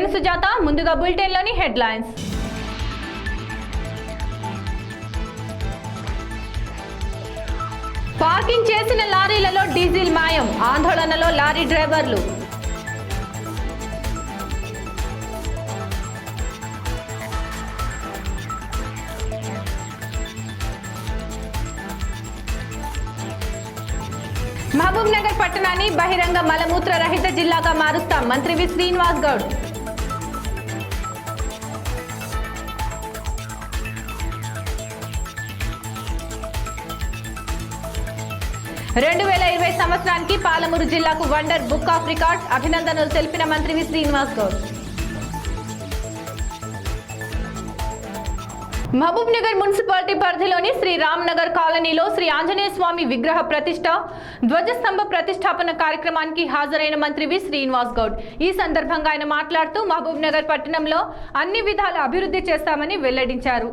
నేను సుజాత. ముందుగా బులెటిన్లోని headlines. Parking చేసిన లారీలలో డీజిల్ మాయం, ఆందోళనలో లారీ డ్రైవర్లు. మహబూబ్ నగర్ పట్టణాన్ని బహిరంగ మలమూత్ర రహిత జిల్లాగా మారుస్తాం, మంత్రి వి శ్రీనివాస్ గౌడ్. 2020 సంవత్సరానికి పాలమూరు జిల్లాకు వండర్ బుక్ ఆఫ్ రికార్డ్స్ అభినందనలు తెలిపిన మంత్రి వి శ్రీనివాస్ గౌడ్. మహబూబ్ నగర్ మున్సిపాలిటీ పరిధిలోని శ్రీ రామ్ నగర్ కాలనీలో శ్రీ ఆంజనేయ స్వామి విగ్రహ ప్రతిష్ట, ధ్వజస్తంభ ప్రతిష్టాపన కార్యక్రమానికి హాజరైన మంత్రి వి శ్రీనివాస్ గౌడ్. ఈ సందర్భంగా ఆయన మాట్లాడుతూ మహబూబ్ నగర్ పట్టణంలో అన్ని విధాల అభివృద్ధి చేస్తామని వెల్లడించారు.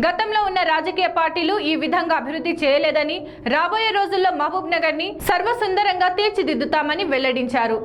గతంలో ఉన్న రాజకీయ పార్టీలు ఈ విధంగా అభివృద్ధి చేయలేదని, రాబోయే రోజుల్లో మహబూబ్ నగర్ ని సర్వసుందరంగా తీర్చిదిద్దుతామని వెల్లడించారు.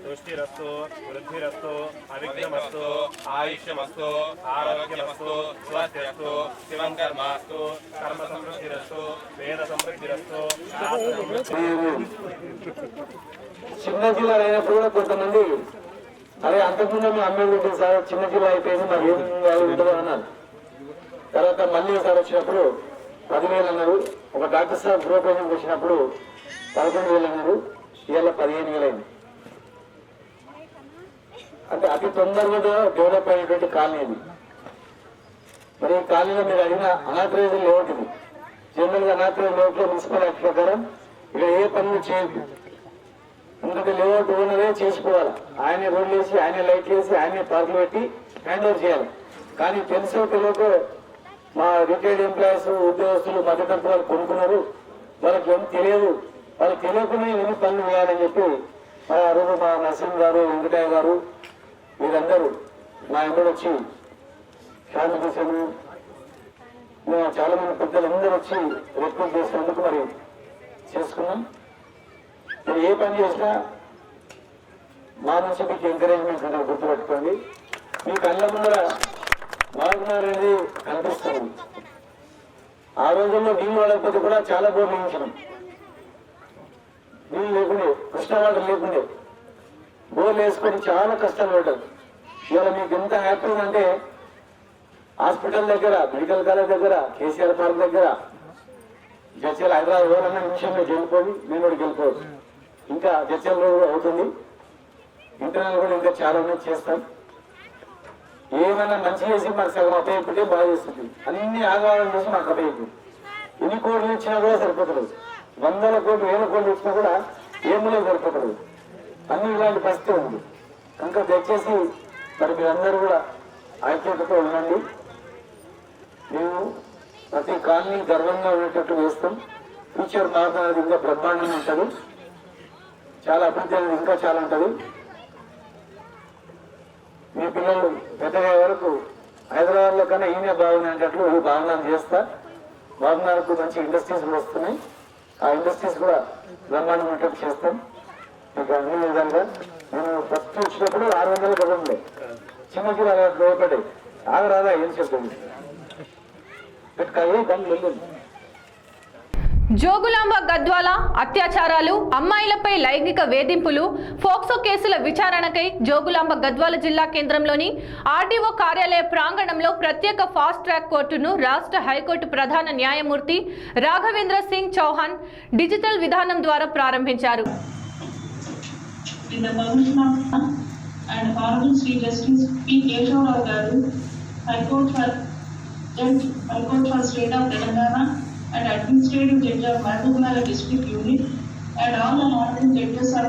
దృష్టిరస్తు, వృద్ధిరస్తు, అవిఘ్నమస్తు, ఆయుష్యమస్తు, ఆరోగ్యమస్తు, స్వస్తిరస్తు, శివం కర్మాస్తు, కర్మ సమృద్ధిరస్తు, వేద సమృద్ధిరస్తు. చిన్న జిల్లా అయినప్పుడు కూడా కొంతమంది అరే అంతకుముందు మేము అమ్మేది సార్ చిన్న జిల్లా అయిపోయింది మరి ఏం ఉంటుందో అన్నారు. తర్వాత మళ్ళీ సార్ వచ్చినప్పుడు 10,000 అన్నారు. ఒక డాక్టర్ సార్ గృహప్రవేశం వచ్చినప్పుడు 11,000 అన్నారు. ఇవాళ 15,000 అయింది. అంటే అతి తొందరగా డెవలప్ అయినటువంటి కాలనీ ఇది. మరి ఈ కాలనీలో మీరు అడిగిన అనాథరైజ్ లేఅవుట్ ఇది. జనరల్ గా అనాథరైజ్ లేఅవుట్ లో మున్సిపల్ యాక్ట్ ప్రకారం ఇక్కడ ఏ పనులు చేయదు. ఎందుకంటే లేఅవుట్ ఓనరే చేసుకోవాలి. ఆయనే రోడ్లు వేసి, ఆయనే లైట్లు వేసి, ఆయనే పార్కులు పెట్టి హ్యాండ్ ఓవర్ చేయాలి. కానీ తెలుసో తెలియకో మా రిటైర్డ్ ఎంప్లాయీస్, ఉద్యోగస్తులు, మధ్యతరగతి వాళ్ళు కొనుక్కున్నారు. వాళ్ళకి ఏం తెలియదు. వాళ్ళకి తెలియకుండా ఎన్ని పనులు వేయాలని చెప్పి ఆ రోజు మా నరసింహ గారు, వెంకటయ్య గారు వీరందరూ మా ఎంబడి వచ్చి శాంతి చేశాము. చాలా మంది పెద్దలందరూ వచ్చి రిక్వెస్ట్ చేసినందుకు మరి చేసుకున్నాం. మీరు ఏ పని చేసినా మా నుంచి మీకు ఎంకరేజ్మెంట్ ఉంటుంది, గుర్తుపెట్టుకోండి. మీ కళ్ళ ముందర మహబూబ్నగర్ అనేది కనిపిస్తుంది. ఆ రోజుల్లో నీళ్ళు వాడకపోతే కూడా చాలా బోర్లు వేయించినాం. నీళ్ళు లేకుండే, కృష్ణ వాటర్ లేకుండే, బోర్లు వేసుకొని చాలా కష్టాలు పడ్డారు. ఇవాళ మీకు ఎంత హ్యాపీగా అంటే హాస్పిటల్ దగ్గర, మెడికల్ కాలేజ్ దగ్గర, కేసీఆర్ పార్క్ దగ్గర, జడ్చల్ హైదరాబాద్ ఎవరన్నా నిమిషంలో గెలిపోయి మేము కూడా గెలిపోవచ్చు. ఇంకా జడ్చల్లో అవుతుంది. ఇంటర్నల్ కూడా ఇంకా చాలా చేస్తాం. ఏమైనా మంచి చేసి మాకు సగం అప్పయిపోతే బాగా చేస్తుంది. అన్ని ఆగవాళ్ళని చేసి మాకు అప్పయిపోతుంది. ఎన్ని కోట్లు ఇచ్చినా కూడా సరిపోతుంది. 100 కోట్లు 1000 కోట్లు ఇచ్చినా కూడా ఏములే సరిపోతుంది. అన్ని ఇలాంటి పరిస్థితి ఉంది. కనుక దయచేసి మరి మీరందరూ కూడా ఐక్యతతో ఉండండి. మేము ప్రతి కాలనీ గర్వంగా ఉండేటట్టు వేస్తాం. ఫ్యూచర్ మారుతున్నది ఇంకా బ్రహ్మాండంగా ఉంటుంది. చాలా అభివృద్ధి అనేది ఇంకా చాలా ఉంటుంది. మీ పిల్లలు పెద్దగా వరకు హైదరాబాద్ లో కన్నా ఈయనే బాగుండేటట్లు ఈ భావనలు చేస్తా. బాగున్నకు మంచి ఇండస్ట్రీస్ కూడా వస్తున్నాయి. ఆ ఇండస్ట్రీస్ కూడా బ్రహ్మాండం ఉన్నట్టు చేస్తాం. మీకు అన్ని విధాలుగా నేను ఫస్ట్ వచ్చినప్పుడు 600 కదా ఉండే, చిన్నకి ఒకటి ఆగరాదా ఏం చెప్తుంది పెట్టుకాయి పని వెళ్ళింది. జోగులాంబ గద్వాల అత్యాచారాలు, అమ్మాయిలపై లైంగిక వేధింపులు, ఫోక్సో కేసుల విచారణకై జోగులాంబ గద్వాల జిల్లా కేంద్రంలోని ఆర్డీఓ కార్యాలయ ప్రాంగణంలో ప్రత్యేక ఫాస్ట్ ట్రాక్ కోర్టును రాష్ట్ర హైకోర్టు ప్రధాన న్యాయమూర్తి రాఘవేంద్ర సింగ్ చౌహాన్ డిజిటల్ విధానం ద్వారా ప్రారంభించారు. High Court for State of Telangana and Administrative Judge of Mahabubnagar District Unit and all the honorary judges of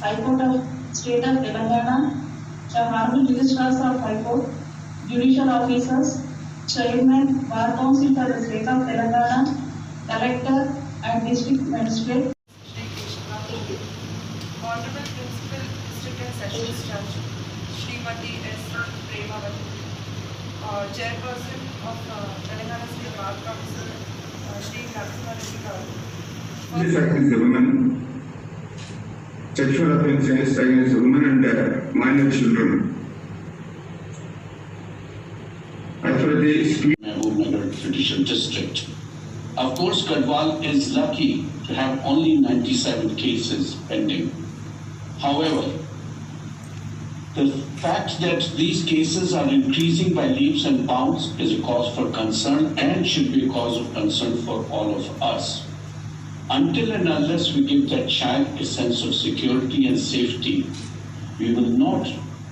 High Court of State of Telangana, the honorable registrars of High Court, judicial officers, chairman, bar council for the State of Telangana, collector and district magistrate. Honorable Principal District and Sessions Judge Srimati S. Premavati, Chairperson of Telangana State Bar Council Shri Narasimha Reddy Garu. This act is a women. Sexual offences against women and minor children. As for the Mahabubnagar Judicial District. Of course, Gadwal is lucky to have only 97 cases pending. However, the fact that these cases are increasing by leaps and bounds is a cause for concern and should be a cause of concern for all of us. Until and unless we give that child a sense of security and safety, we will not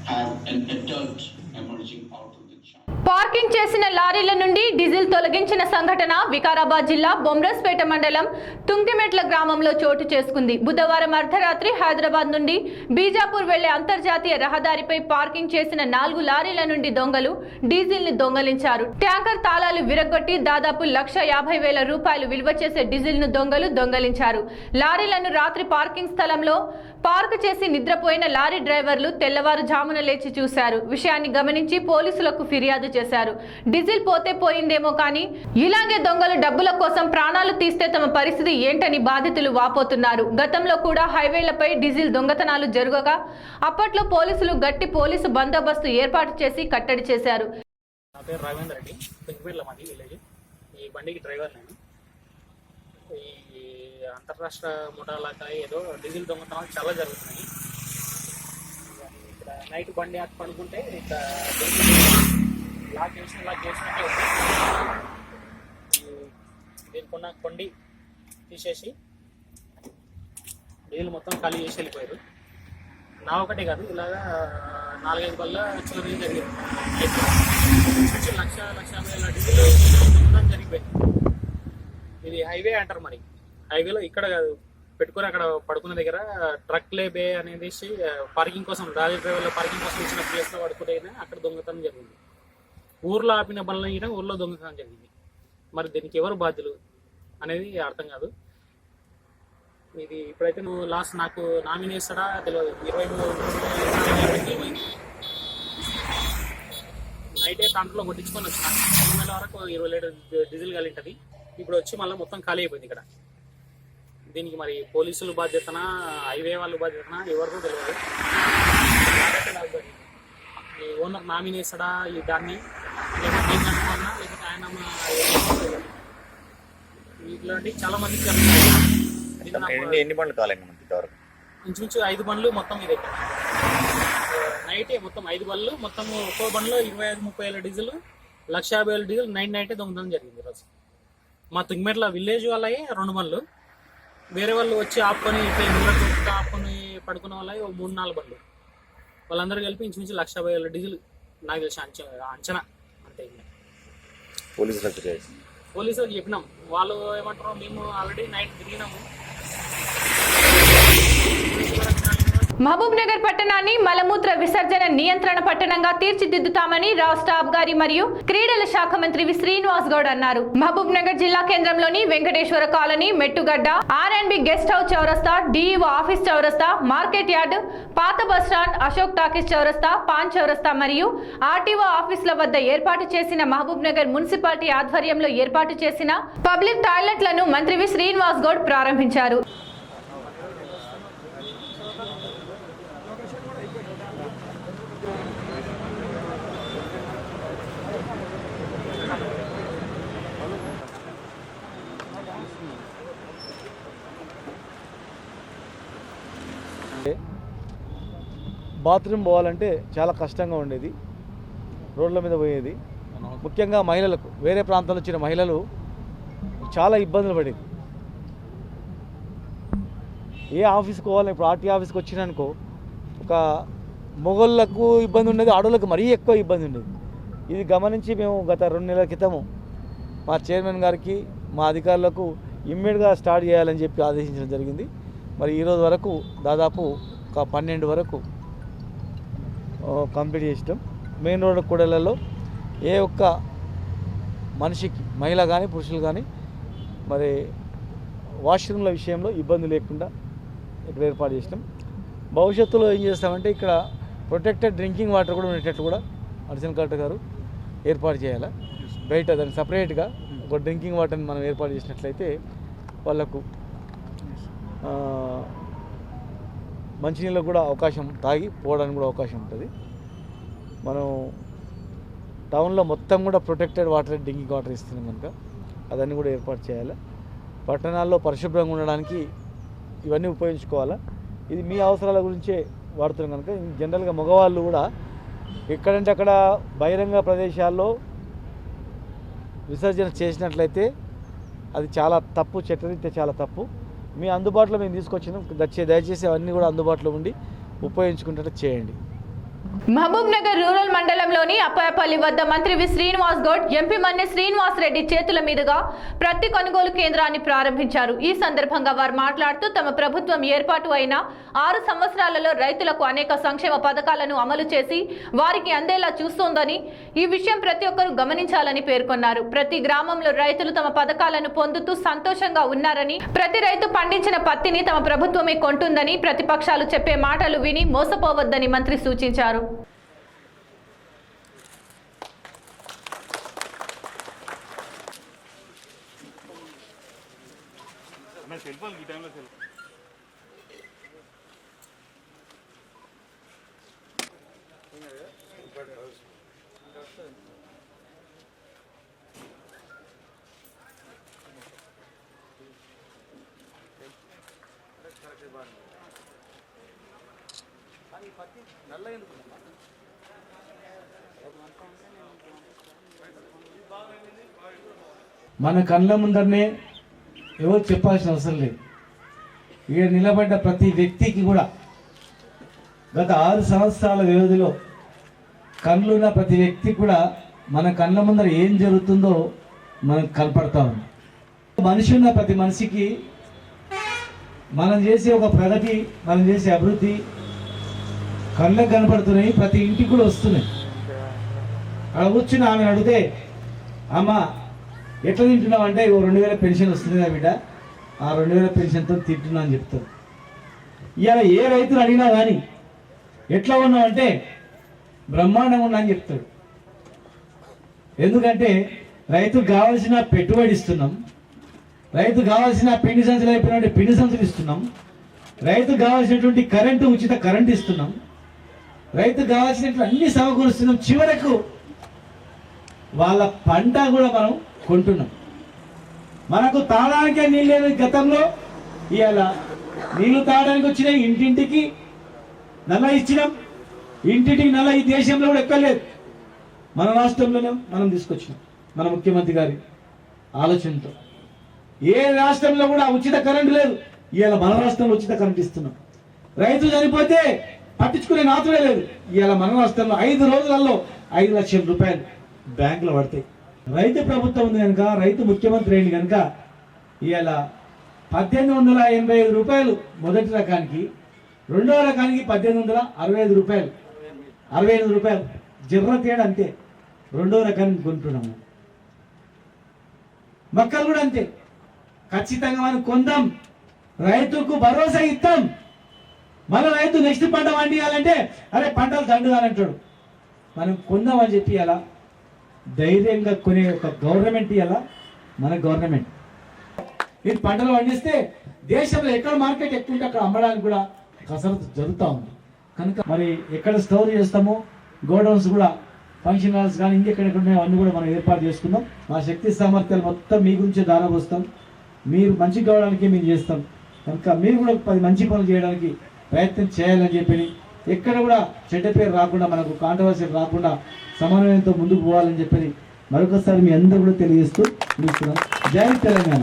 have an adult emerging out of the child. Parking చేసిన లారీల నుండి diesel తొలగించిన సంఘటన వికారాబాద్ జిల్లా బొమ్రస్పేట మండలం తుంకిమెట్ల గ్రామంలో చోటు చేసుకుంది. బుధవారం అర్ధరాత్రి హైదరాబాద్ నుండి బీజాపూర్ వెళ్లే అంతర్జాతీయ రహదారిపై పార్కింగ్ చేసిన 4 లారీల నుండి దొంగలు డీజిల్ ని దొంగలించారు. ట్యాంకర్ తాళాలు విరగొట్టి దాదాపు 1,50,000 రూపాయలు విలువ చేసే డీజిల్ ను దొంగలు దొంగలించారు. లారీలను రాత్రి పార్కింగ్ స్థలంలో పార్క్ చేసి నిద్రపోయిన లారీ డ్రైవర్లు తెల్లవారుజామున లేచి చూశారు. విషయాన్ని గమనించి పోలీసులకు ఫిర్యాదు చేశారు. డీజిల్ పోతే పోయిందేమో కానీ ఇలాగే దొంగలు డబ్బుల కోసం ప్రాణాలు తీస్తే తమ పరిస్థితి ఏంటని బాధితులు వాపోతున్నారు. గతంలో కూడా హైవేలపై డీజిల్ దొంగతనాలు జరగగా అప్పట్లో పోలీసులు గట్టి పోలీసు బందోబస్తు ఏర్పాటు చేసి కట్టడి చేశారు. నా పేరు రాఘవేంద్ర రెడ్డి, పెంకుపేట్ల మాది విలేజ్. ఈ బండికి డ్రైవర్ నేను. ఈ అంతర్రాష్ట్ర ముఠాలాగా ఏదో డీజిల్ దొంగతనాలు చాలా జరుగుతున్నాయి. ఇక్కడ నైట్ బండి అటు పడుకుంటే ఇక్కడ లాక్ చేసినట్టే ఉంది. దీనికున్న కొండి తీసేసి డీజిల్ మొత్తం ఖాళీ చేసి వెళ్ళిపోయారు. నా ఒకటే కాదు, ఇలాగా 4-5 బల్ల చోరీ జరిగింది. 1,50,000 డీజిల్ దొంగతనం జరిగిపోయింది. ఇది హైవే అంటారు. మరి హైవేలో ఇక్కడ పెట్టుకుని అక్కడ పడుకున్న దగ్గర ట్రక్లే బే అనేది పార్కింగ్ కోసం లారీ డ్రైవర్ల పార్కింగ్ కోసం ఇచ్చిన ప్లేస్లో పడుకుంటే అక్కడ దొంగతనం జరిగింది. ఊర్లో ఆపిన బండ్లు అయినా ఊర్లో దొంగతనం జరిగింది. మరి దీనికి ఎవరు బాధ్యులు అనేది అర్థం కాదు. ఇది ఇప్పుడైతే నువ్వు లాస్ట్ నాకు నామినీ ఇస్తాడా తెలియదు. 23 నైటే టాంట్లో కొట్టించుకొని వచ్చిన 2 వరకు 20 లీటర్ డీజిల్ కలిగింటుంది. ఇప్పుడు వచ్చి మళ్ళీ మొత్తం ఖాళీ అయిపోయింది ఇక్కడ. దీనికి మరి పోలీసులు బాధ్యతనా, హైవే వాళ్ళు బాధ్యతనా ఎవరికో తెలియదు. ఈ ఓనర్ నామినీ ఇస్తాడా ఈ దాన్ని, లేకపోతే నేను కట్టుకున్నా, లేకపోతే ఆయన ఇట్లాంటి చాలా మందికి ఎన్ని బండ్లు కాలేదు ఇంచుమించు 5 బండ్లు మొత్తం ఇది. నైటే మొత్తం 5 బండ్లు మొత్తం ఒక్కో బండ్లో 25-30 డీజిల్, 1,50,000 డీజిల్ నైటే దొంగతనం జరిగింది ఈరోజు. మా తుంగిమెట్ల విలేజ్ వాళ్ళవి 2 బండ్లు, వేరే వాళ్ళు వచ్చి ఆపుకొని ఇట్లా ఆపుకొని పడుకున్న వాళ్ళవి 3-4 బండ్లు, వాళ్ళందరూ కలిపి ఇంచుమించు 1,50,000 డీజిల్ నాకు తెలిసి అంచనా అంతే. పోలీసులకు చెప్పినాం, వాళ్ళు ఏమంటారు, మేము ఆల్రెడీ నైట్ తిరిగినాము. మహబూబ్ నగర్ పట్టణాన్ని మలమూత్ర విసర్జన నియంత్రణ పట్టణంగా తీర్చిదిద్దుతామని రాష్ట్ర అబ్కారీ మరియు క్రీడల శాఖ మంత్రి వి శ్రీనివాస్ గౌడ్ అన్నారు. మహబూబ్ నగర్ జిల్లా కేంద్రంలోని Venkateswara colony, Mettugadda, R&B guest house చౌరస్తా, DEO ఆఫీస్ చౌరస్తా, మార్కెట్ యార్డ్, పాత బస్టాండ్, అశోక్ టాకీస్ చౌరస్తా, పాన్ చౌరస్తా మరియు RTO ఆఫీసుల వద్ద ఏర్పాటు చేసిన మహబూబ్ నగర్ మున్సిపాలిటీ ఆధ్వర్యంలో ఏర్పాటు చేసిన పబ్లిక్ టాయిలెట్లను మంత్రి వి శ్రీనివాస్ గౌడ్ ప్రారంభించారు. బాత్రూమ్ పోవాలంటే చాలా కష్టంగా ఉండేది, రోడ్ల మీద పోయేది. ముఖ్యంగా మహిళలకు, వేరే ప్రాంతాల్లో వచ్చిన మహిళలు చాలా ఇబ్బందులు పడేది. ఏ ఆఫీస్కి పోవాలి, ఇప్పుడు RTO ఆఫీస్కి వచ్చినానుకో ఒక మొగోళ్ళకు ఇబ్బంది ఉండేది, ఆడవాళ్ళకు మరీ ఎక్కువ ఇబ్బంది ఉండేది. ఇది గమనించి మేము గత 2 నెలల క్రితము మా చైర్మన్ గారికి మా అధికారులకు ఇమ్మీడియట్గా స్టార్ట్ చేయాలని చెప్పి ఆదేశించడం జరిగింది. మరి ఈరోజు వరకు దాదాపు ఒక 12 వరకు కంప్లీట్ చేసినాం. మెయిన్ రోడ్ కూడళ్లలో ఏ ఒక్క మనిషికి మహిళ కానీ పురుషులు కానీ మరి వాష్రూమ్ల విషయంలో ఇబ్బంది లేకుండా ఇక్కడ ఏర్పాటు చేసినాం. భవిష్యత్తులో ఏం చేస్తామంటే ఇక్కడ ప్రొటెక్టెడ్ డ్రింకింగ్ వాటర్ కూడా ఉండేటట్టు కూడా అడిషనల్ కలెక్టర్ గారు ఏర్పాటు చేయాలి. బయట దాన్ని సపరేట్గా ఒక డ్రింకింగ్ వాటర్ని మనం ఏర్పాటు చేసినట్లయితే వాళ్ళకు మంచినీళ్ళకు కూడా అవకాశం, తాగి పోవడానికి కూడా అవకాశం ఉంటుంది. మనం టౌన్లో మొత్తం కూడా ప్రొటెక్టెడ్ వాటర్, డ్రింకింగ్ వాటర్ ఇస్తున్నాం కనుక అదన్నీ కూడా ఏర్పాటు చేయాలి. పట్టణాల్లో పరిశుభ్రంగా ఉండడానికి ఇవన్నీ ఉపయోగించుకోవాలా. ఇది మీ అవసరాల గురించే వాడుతున్నాం కనుక జనరల్గా మగవాళ్ళు కూడా ఎక్కడంటే అక్కడ బహిరంగ ప్రదేశాల్లో విసర్జన చేసినట్లయితే అది చాలా తప్పు, చట్టరీత్యా చాలా తప్పు. మీ అందుబాటులో మేము తీసుకొచ్చినాం. దయచేసి అవన్నీ కూడా అందుబాటులో ఉండి ఉపయోగించుకునేటట్టు చేయండి. మహబూబ్ నగర్ రూరల్ మండలంలోని అప్పాయపల్లి వద్ద మంత్రి వి శ్రీనివాస్ గౌడ్, ఎంపీ మన్నె శ్రీనివాస్ రెడ్డి చేతుల మీదుగా ప్రతి కొనుగోలు కేంద్రాన్ని ప్రారంభించారు. ఈ సందర్భంగా వారు మాట్లాడుతూ తమ ప్రభుత్వం ఏర్పాటు అయిన 6 సంవత్సరాలలో రైతులకు అనేక సంక్షేమ పథకాలను అమలు చేసి వారికి అందేలా చూస్తోందని, ఈ విషయం ప్రతి ఒక్కరూ గమనించాలని పేర్కొన్నారు. ప్రతి గ్రామంలో రైతులు తమ పథకాలను పొందుతూ సంతోషంగా ఉన్నారని, ప్రతి రైతు పండించిన పత్తిని తమ ప్రభుత్వమే కొంటుందని, ప్రతిపక్షాలు చెప్పే మాటలు విని మోసపోవద్దని మంత్రి సూచించారు. మన కళ్ళ ముందరనే ఎవరు చెప్పాల్సిన అవసరం లేదు. ఇక్కడ నిలబడ్డ ప్రతి వ్యక్తికి కూడా గత 6 సంవత్సరాల వ్యవధిలో కళ్ళున్న ప్రతి వ్యక్తికి కూడా మన కళ్ళ ముందర ఏం జరుగుతుందో మనకు కనపడతా ఉంది. మనిషి ఉన్న ప్రతి మనిషికి మనం చేసే ఒక ప్రగతి, మనం చేసే అభివృద్ధి కళ్ళకు కనపడుతున్నాయి, ప్రతి ఇంటికి కూడా వస్తున్నాయి. అక్కడ కూర్చుని ఆమె అడిగితే, అమ్మ ఎట్లా తింటున్నావు అంటే 2000 పెన్షన్ వస్తుంది కదా బిడ్డ, ఆ 2000 పెన్షన్తో తింటున్నా అని చెప్తారు. ఇవాళ ఏ రైతులు అడిగినా కానీ ఎట్లా ఉన్నావు అంటే బ్రహ్మాండంగా ఉన్నా అని చెప్తాడు. ఎందుకంటే రైతుకు కావాల్సిన పెట్టుబడి ఇస్తున్నాం, రైతుకు కావాల్సిన పిండి సంచులు అయిపోయినటువంటి పిండి సంచులు ఇస్తున్నాం, రైతుకు కావాల్సినటువంటి కరెంటు, ఉచిత కరెంటు ఇస్తున్నాం, రైతుకు కావాల్సినటువంటి అన్ని సమకూరుస్తున్నాం. చివరకు వాళ్ళ పంట కూడా మనం కొంటున్నాం. మనకు తాగడానికే నీళ్ళు లేదు గతంలో, ఇవాళ నీళ్లు తాగడానికి వచ్చినాయి. ఇంటింటికి నల్ల ఇచ్చినాం, ఇంటింటికి నల్ల ఈ దేశంలో కూడా ఎక్కలేదు. మన రాష్ట్రంలోనే మనం తీసుకొచ్చినాం మన ముఖ్యమంత్రి గారి ఆలోచనతో. ఏ రాష్ట్రంలో కూడా ఉచిత కరెంటు లేదు, ఇవాళ మన రాష్ట్రంలో ఉచిత కరెంటు ఇస్తున్నాం. రైతు చనిపోతే పట్టించుకునే నాతుడే లేదు, ఇవాళ మన రాష్ట్రంలో 5 రోజులలో 5 లక్షల రూపాయలు బ్యాంకులో పడతాయి. రైతు ప్రభుత్వం ఉంది కనుక, రైతు ముఖ్యమంత్రి అయింది కనుక ఇవాళ 1885 రూపాయలు మొదటి రకానికి, రెండవ రకానికి 1865 రూపాయలు, 68 రూపాయలు జిర్ర తేడా అంతే. రెండవ రకానికి కొంటున్నాము. మొక్కలు కూడా అంతే. ఖచ్చితంగా మనం కొందాం, రైతుకు భరోసా ఇస్తాం. మళ్ళీ రైతు నెక్స్ట్ పంట పండియాలంటే అరే పంటలు దండుగానంటాడు. మనం కొందామని చెప్పి అలా ధైర్యంగా కొనే ఒక గవర్నమెంట్ ఇవ్వాలా మన గవర్నమెంట్. ఇది పంటలు పండిస్తే దేశంలో ఎక్కడ మార్కెట్ ఎక్కువ ఉంటే అక్కడ అమ్మడానికి కూడా కసరత్తు జరుగుతూ ఉంది కనుక మరి ఎక్కడ స్టోర్ చేస్తామో గోడౌన్స్ కూడా, ఫంక్షన్ హాల్స్ కానీ ఇంకెక్కడెక్కడ ఉన్నాయో అన్నీ కూడా మనం ఏర్పాటు చేసుకుందాం. మా శక్తి సామర్థ్యాలు మొత్తం మీ గురించే దారపోస్తాం. మీరు మంచి కావడానికి మేము చేస్తాం కనుక మీరు కూడా 10 మంచి పనులు చేయడానికి ప్రయత్నం చేయాలని చెప్పి, ఎక్కడ కూడా చెడ్డ పేరు రాకుండా, మనకు కాంట్రవర్సీ రాకుండా సమన్వయంతో ముందుకు పోవాలని చెప్పి మరొకసారి మీ అందరూ కూడా తెలియజేస్తూ ముగిస్తున్నాం. జై తెలంగాణ.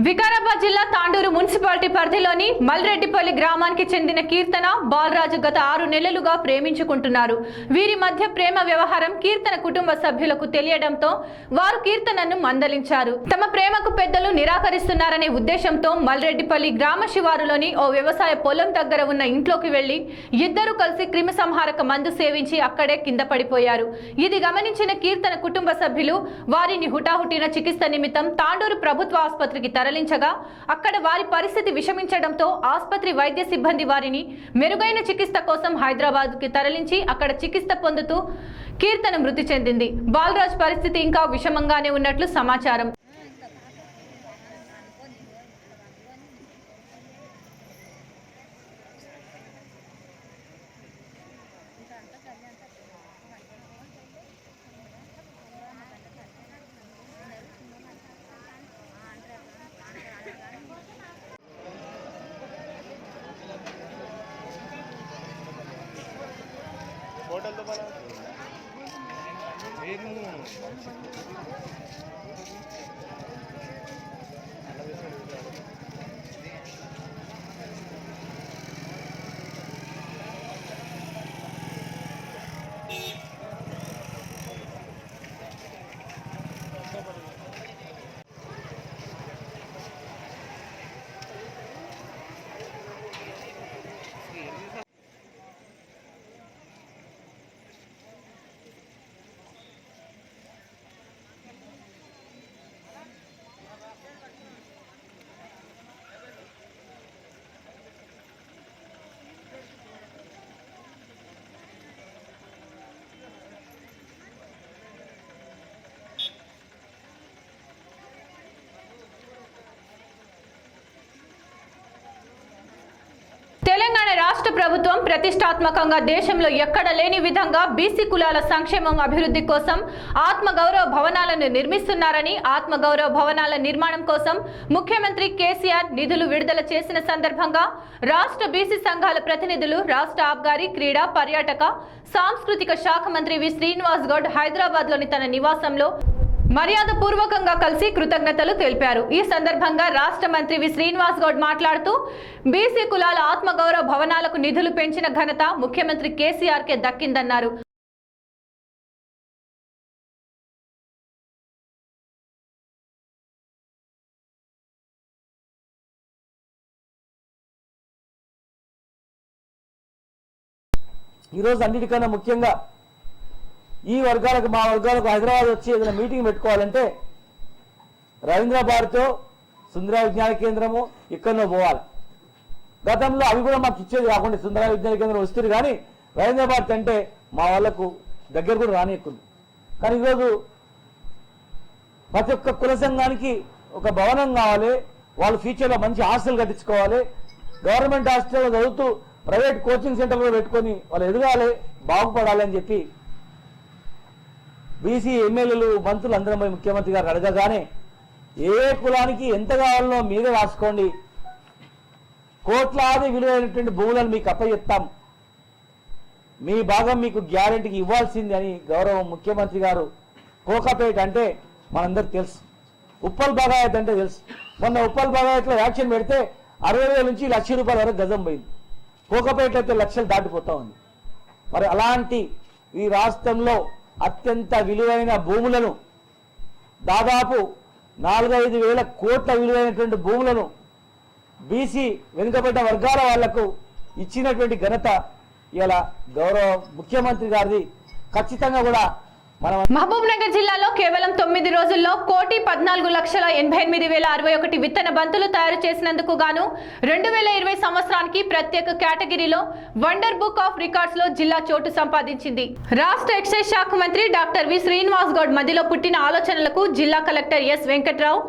వికారాబాద్ జిల్లా తాండూరు మున్సిపాలిటీ పరిధిలోని మల్రెడ్డిపల్లి గ్రామానికి చెందిన కీర్తన బాలరాజు గత 6 నెలలుగా ప్రేమించుకుంటున్నారు. వీరి మధ్య ప్రేమ వ్యవహారం కీర్తన కుటుంబ సభ్యులకు తెలియడంతో వారు కీర్తనను మందలించారు. తమ ప్రేమకు పెద్దలు నిరాకరిస్తున్నారనే ఉద్దేశంతో మల్రెడ్డిపల్లి గ్రామ శివారులోని ఓ వ్యవసాయ పొలం దగ్గర ఉన్న ఇంట్లోకి వెళ్లి ఇద్దరు కలిసి క్రిమిసంహారక మందు సేవించి అక్కడే కింద పడిపోయారు. ఇది గమనించిన కీర్తన కుటుంబ సభ్యులు వారిని హుటాహుటిన చికిత్స నిమిత్తం తాండూరు ప్రభుత్వ ఆసుపత్రికి తరలించగా అక్కడ వారి పరిస్థితి విషమించడంతో ఆసుపత్రి వైద్య సిబ్బంది వారిని మెరుగైన చికిత్స కోసం హైదరాబాద్కి తరలించి అక్కడ చికిత్స పొందుతూ కీర్తన మృతి చెందింది. బాలరాజ్ పరిస్థితి ఇంకా విషమంగానే ఉన్నట్లు సమాచారం. తెలంగాణ రాష్ట్ర ప్రభుత్వం ప్రతిష్టాత్మకంగా దేశంలో ఎక్కడ లేని విధంగా బీసీ కులాల సంక్షేమం అభివృద్ధి కోసం ఆత్మగౌరవ భవనాలను నిర్మిస్తున్నారని, ఆత్మగౌరవ భవనాల నిర్మాణం కోసం ముఖ్యమంత్రి కేసీఆర్ నిధులు విడుదల చేసిన సందర్భంగా రాష్ట్ర బీసీ సంఘాల ప్రతినిధులు రాష్ట్ర ఆబ్కారీ, క్రీడా, పర్యాటక, సాంస్కృతిక శాఖ మంత్రి వి శ్రీనివాస్ గౌడ్ హైదరాబాద్లోని తన నివాసంలో మర్యాద పూర్వకంగా కలిసి కృతజ్ఞతలు తెలిపారు. ఈ సందర్భంగా రాష్ట్ర మంత్రి వి శ్రీనివాస్ గౌడ్ మాట్లాడుతూ బీసీ కులాల ఆత్మగౌరవ భవనాలకు నిధులు పెంచిన ఘనత ముఖ్యమంత్రి కేసీఆర్కే దక్కిందన్నారు. ఈరోజు అన్నిటికన్నా ముఖ్యంగా ఈ వర్గాలకు, మా వర్గాలకు హైదరాబాద్ వచ్చి ఏదైనా మీటింగ్ పెట్టుకోవాలంటే రవీంద్ర భారతితో సుందర విజ్ఞాన కేంద్రము ఇక్కడనో పోవాలి. గతంలో అవి కూడా మాకు ఇచ్చేది కాకుండా సుందర విజ్ఞాన కేంద్రం వస్తుంది, కానీ రవీంద్ర భారతి అంటే మా వాళ్ళకు దగ్గర కూడా రానియకుంది. కానీ ఈరోజు ప్రతి ఒక్క కుల సంఘానికి ఒక భవనం కావాలి, వాళ్ళు ఫ్యూచర్లో మంచి హాస్టల్ కట్టించుకోవాలి, గవర్నమెంట్ హాస్టల్లో చదువుతూ ప్రైవేట్ కోచింగ్ సెంటర్లో పెట్టుకొని వాళ్ళు ఎదగాలి, బాగుపడాలి అని చెప్పి బీసీ ఎమ్మెల్యేలు, మంత్రులు అందరం పోయి ముఖ్యమంత్రి గారు అడగగానే ఏ కులానికి ఎంత కావాలనో మీరే రాసుకోండి, కోట్లాది విలువైనటువంటి భూములను మీకు అప్పచెప్తాం, మీ భాగం మీకు గ్యారెంటీకి ఇవ్వాల్సింది అని గౌరవ ముఖ్యమంత్రి గారు. కోకాపేట అంటే మనందరికి తెలుసు, ఉప్పల్ బాగాయత్ అంటే తెలుసు. మొన్న ఉప్పల్ బాగాయత్లో యాక్షన్ పెడితే 60,000 నుంచి ₹1,00,000 వరకు గజం పోయింది. కోకాపేట అయితే లక్షలు దాటిపోతా ఉంది. మరి అలాంటి ఈ రాష్ట్రంలో అత్యంత విలువైన భూములను, దాదాపు 4-5 వేల కోట్ల విలువైనటువంటి భూములను బీసీ వెనుకబడ్డ వర్గాల వాళ్లకు ఇచ్చినటువంటి ఘనత ఇలా గౌరవ ముఖ్యమంత్రి గారిది. ఖచ్చితంగా కూడా మహబూబ్ నగర్ జిల్లాలో కేవలం 9 రోజుల్లో 1,14,88,061 విత్తన బంతులు తయారు చేసినందుకు గాను 2020 సంవత్సరానికి ప్రత్యేక కేటగిరీలో వండర్ బుక్ ఆఫ్ రికార్డ్స్ లో జిల్లా చోటు సంపాదించింది. రాష్ట్ర ఎక్సైజ్ శాఖ మంత్రి డాక్టర్ వి శ్రీనివాస్ గౌడ్ మధ్యలో పుట్టిన ఆలోచనలకు జిల్లా కలెక్టర్ ఎస్ వెంకట్రావు,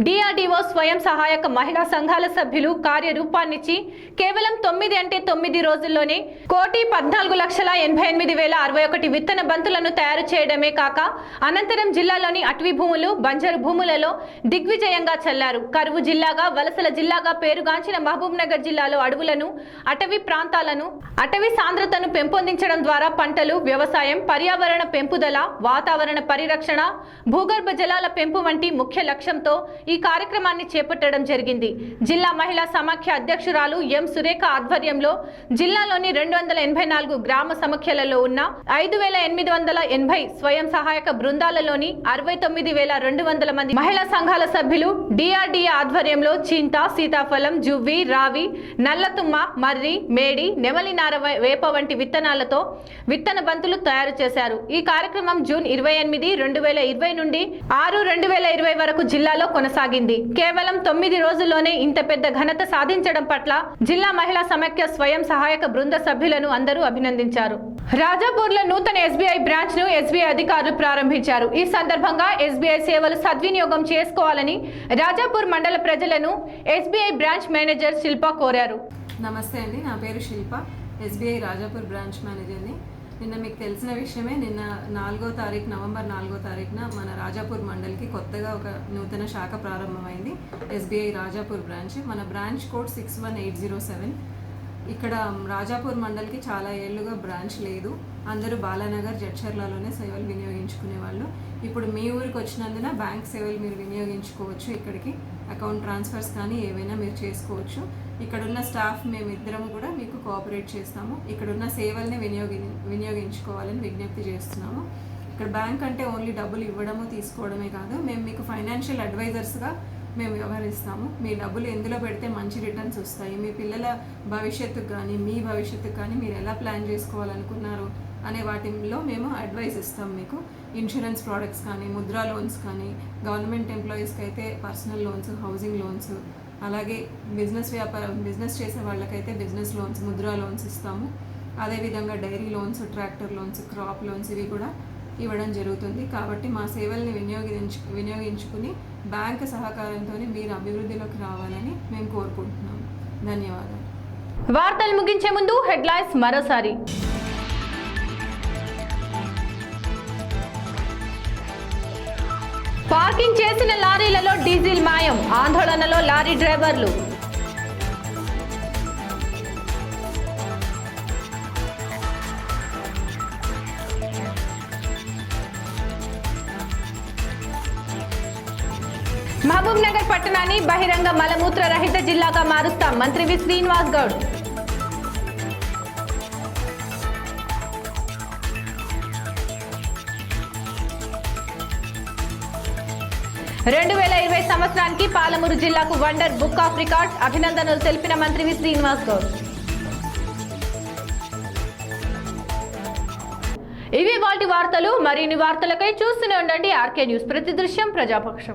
డిఆర్డీఓ, స్వయం సహాయక మహిళా సంఘాల సభ్యులు కార్యరూపాన్నిచ్చి కేవలం 9 రోజుల్లోనే 1,14,88,061 విత్తన బంతులను తయారు చేయడమే చేయడమే కాక అనంతరం జిల్లాలోని అటవీ భూములు బంజరు భూములలో దిగ్విజయంగా చల్లారు. కరువు జిల్లాగా వలసల జిల్లాగా పేరుగాంచిన మహబూబ్ నగర్ జిల్లాలో అడవులను అటవీ ప్రాంతాలను అటవీ సాంద్రతను పెంపొందించడం ద్వారా పంటలు వ్యవసాయం పర్యావరణ పెంపుదల వాతావరణ పరిరక్షణ భూగర్భ జలాల పెంపు వంటి ముఖ్య లక్ష్యంతో ఈ కార్యక్రమాన్ని చేపట్టడం జరిగింది. జిల్లా మహిళా సమాఖ్య అధ్యక్షురాలు ఎం సురేఖ ఆధ్వర్యంలో జిల్లాలోని 284 గ్రామ సమాఖ్యలలో ఉన్న 5880 స్వయం సహాయక బృందాలలోని 69,200 మంది మహిళా సంఘాల సభ్యులు డిఆర్డీఏ ఆధ్వర్యంలో చింత సీతాఫలం జువ్వి రావి నల్లతుమ్మ మర్రి మేడి నెమలినార వేప వంటి విత్తనాలతో విత్తన బంతులు తయారు చేశారు. ఈ కార్యక్రమం జూన్ 28, 2020 నుండి 6, 2020 వరకు జిల్లాలో కొనసాగింది. కేవలం 9 రోజుల్లోనే ఇంత పెద్ద ఘనత సాధించడం పట్ల జిల్లా మహిళా సమాఖ్య స్వయం సహాయక బృంద సభ్యులను అందరూ అభినందించారు. రాజాపూర్లో నూతన ఎస్బీఐ బ్రాంచ్ ను ఎస్బీఐ అధికారులు ప్రారంభించారు. ఈ సందర్భంగా ఎస్బీఐ సేవలు సద్వినియోగం చేసుకోవాలని రాజాపూర్ మండల ప్రజలను ఎస్బీఐ బ్రాంచ్ మేనేజర్ శిల్ప కోరారు. నమస్తే అండి, నా పేరు శిల్ప, ఎస్బీఐ రాజాపూర్ బ్రాంచ్ మేనేజర్ని. నిన్న మీకు తెలిసిన విషయమే, నిన్న నవంబర్ 4వ తారీఖున మన రాజాపూర్ మండల్కి కొత్తగా ఒక నూతన శాఖ ప్రారంభమైంది, ఎస్బీఐ రాజాపూర్ బ్రాంచ్. మన బ్రాంచ్ కోడ్ 61807. ఇక్కడ రాజాపూర్ మండల్కి చాలా ఏళ్ళుగా బ్రాంచ్ లేదు. అందరూ బాలానగర్ జడ్చర్లలోనే సేవలు వినియోగించుకునేవాళ్ళు. ఇప్పుడు మీ ఊరికి వచ్చినందున బ్యాంక్ సేవలు మీరు వినియోగించుకోవచ్చు. ఇక్కడికి అకౌంట్ ట్రాన్స్ఫర్స్ కానీ ఏవైనా మీరు చేసుకోవచ్చు. ఇక్కడున్న స్టాఫ్ మేమిద్దరం కూడా మీకు కోఆపరేట్ చేస్తాము. ఇక్కడున్న సేవల్ని వినియోగించుకోవాలని విజ్ఞప్తి చేస్తున్నాము. ఇక్కడ బ్యాంక్ అంటే ఓన్లీ డబ్బులు ఇవ్వడము తీసుకోవడమే కాదు, మేము మీకు ఫైనాన్షియల్ అడ్వైజర్స్గా మేము వ్యవహరిస్తాము. మీ డబ్బులు ఎందులో పెడితే మంచి రిటర్న్స్ వస్తాయి, మీ పిల్లల భవిష్యత్తుకు కానీ మీ భవిష్యత్తుకు కానీ మీరు ఎలా ప్లాన్ చేసుకోవాలనుకున్నారు అనే వాటిలో మేము అడ్వైస్ ఇస్తాం మీకు. ఇన్సూరెన్స్ ప్రోడక్ట్స్ కానీ ముద్రా లోన్స్ కానీ, గవర్నమెంట్ ఎంప్లాయీస్కి అయితే పర్సనల్ లోన్స్ హౌసింగ్ లోన్స్, అలాగే బిజినెస్ చేసే వాళ్ళకైతే బిజినెస్ లోన్స్ ముద్రా లోన్స్ ఇస్తాము. అదేవిధంగా dairy loans tractor loans crop loans ఇవి కూడా ఇవ్వడం జరుగుతుంది. కాబట్టి మా సేవల్ని వినియోగించుకుని బ్యాంకు సహకారంతో మీరు అభివృద్ధిలోకి రావాలని మేము కోరుకుంటున్నాము. ధన్యవాదాలు. వార్తలు ముగించే ముందు హెడ్లైన్స్ మరోసారి. పార్కింగ్ చేసిన లారీలలో డీజిల్ మాయం, ఆందోళనలో లారీ డ్రైవర్లు. మహబూబ్ నగర్ పట్టణాన్ని బహిరంగ మలమూత్ర రహిత జిల్లాగా మారుస్తాం, మంత్రి వి శ్రీనివాస్ గౌడ్. సంవత్సరానికి పాలమూరు జిల్లాకు వండర్ బుక్ ఆఫ్ రికార్డ్స్ అభినందనలు తెలిపిన మంత్రి వి శ్రీనివాస్ గౌడ్. ఇవి వాటి వార్తలు. మరిన్ని వార్తలకై చూస్తూనే ఉండండి ఆర్కే న్యూస్, ప్రతి దృశ్యం ప్రజాపక్షం.